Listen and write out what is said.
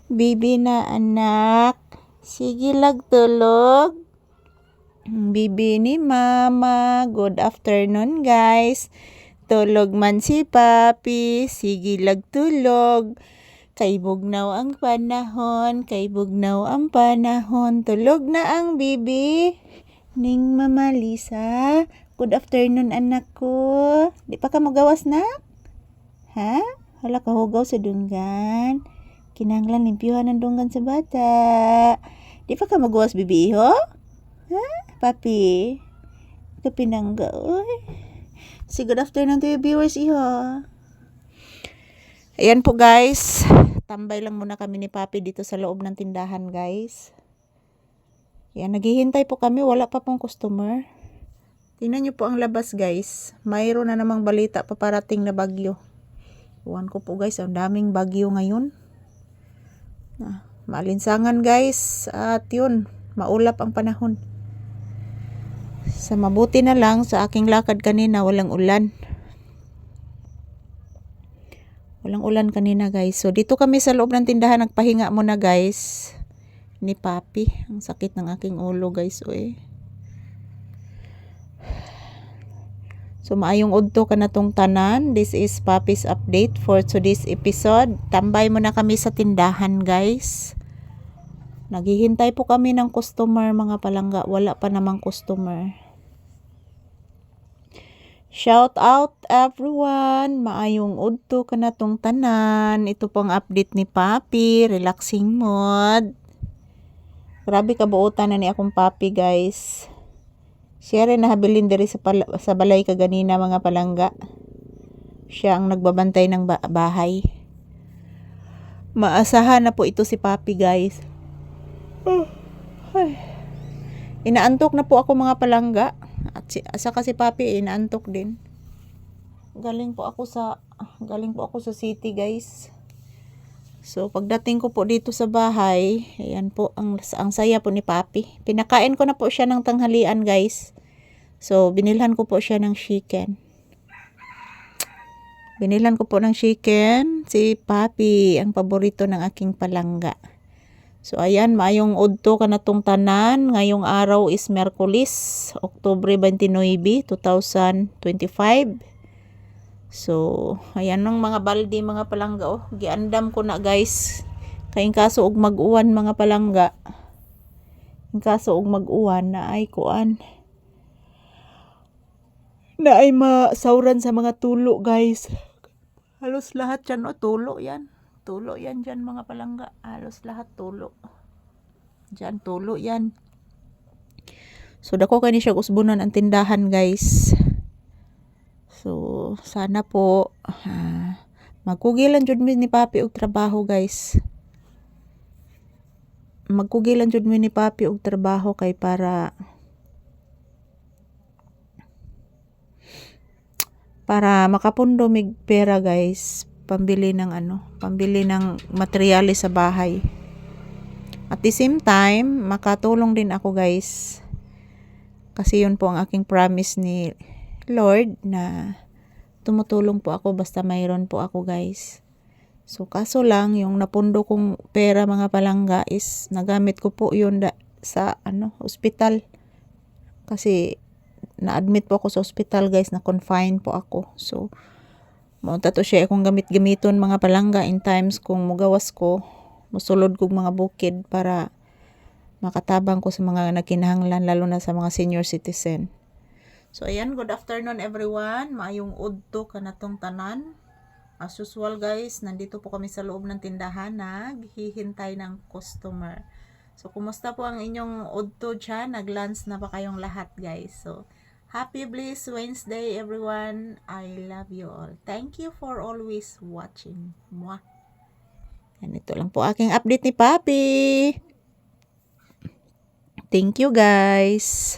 Bibi na anak. Sige tulog. Bibi ni mama. Good afternoon guys. Tulog man si papi. Sige tulog. Kay bugnaw ang panahon. Kay bugnaw ang panahon. Tulog na ang bibi. Ning Mama Lisa. Good afternoon anak ko. Di pa ka magawas na? Ha? Wala ka hugaw sa dunggan. Kinahanglan limpyuhan ang dunggan sa bata. Di pa ka magawas bibi ho? Ha? Papi? Kapinangga. Uy. Say good afternoon to your viewers iho. Ayan po guys. Tambay lang muna kami ni Papi dito sa loob ng tindahan guys. Yan, naghihintay po kami. Wala pa pong customer. Tingnan nyo po ang labas guys. Mayroon na namang balita paparating na bagyo. Iwan ko po guys. Ang daming bagyo ngayon. Maalinsangan guys. At yun, maulap ang panahon. Sa mabuti na lang sa aking lakad kanina walang ulan. Walang ulan kanina guys. So dito kami sa loob ng tindahan. Nagpahinga muna guys. Ni Papi. Ang sakit ng aking ulo guys. Uy. So maayong udto ka na tong tanan. This is Papi's update for today's episode. Tambay muna kami sa tindahan guys. Naghihintay po kami ng customer mga palangga. Wala pa namang customer. Shout out everyone. Maayong udto ka na tong tanan. Ito pong update ni Papi. Relaxing mode. Grabe kabuutan na ni akong Papi guys. Siya rin nahabilin diri sa balay kaganina mga palangga. Siya ang nagbabantay ng bahay. Maasahan na po ito si Papi guys. Inaantok na po ako mga palangga. At saka si Papi inaantok din. Galing po ako sa city guys. So pagdating ko po dito sa bahay, ayan po ang saya po ni Papi. Pinakain ko na po siya ng tanghalian guys. So binilhan ko po siya ng chicken. Binilhan ko po ng chicken si Papi, ang paborito ng aking palangga. So ayan, maayong udto ka na tong tanan. Ngayong araw is Miyerkules, Oktubre 29, 2025. So, ayan ng mga balde mga palangga. Oh, giandam ko na guys. Kayong kaso og mag-uwan mga palangga. Yung kaso og mag-uwan na ay kuan. Na ay masauran sa mga tulo guys. Halos lahat yan. Oh, tulo yan. Tulo yan dyan mga palangga. Halos lahat tulo. Dyan tulo yan. So, dako kani siya usbunan ang tindahan guys. So, sana po magkugilan jud mi ni Papi og trabaho guys. Magkugilan jud mi ni Papi og trabaho kay para makapundo mig pera guys, pambili ng materyales sa bahay. At the same time, makatulong din ako guys. Kasi yun po ang aking promise ni Lord na tumutulong po ako basta mayroon po ako guys. So kaso lang yung napundo kong pera mga palangga is nagamit ko po yun sa ospital. Kasi na-admit po ako sa ospital guys, na confine po ako. So maunta to siya akong gamiton mga palangga in times kung mugawas ko, musulod kog mga bukid para makatabang ko sa mga nagkinahanglan, lalo na sa mga senior citizen. So ayan, good afternoon everyone. Maayong udto ka na tong tanan. As usual guys, nandito po kami sa loob ng tindahan, naghihintay ng customer. So kumusta po ang inyong udto dyan? Nag-lunch na ba kayong lahat guys? So happy Bliss Wednesday everyone. I love you all. Thank you for always watching. Mwah. Yan, ito lang po aking update ni Papi. Thank you guys.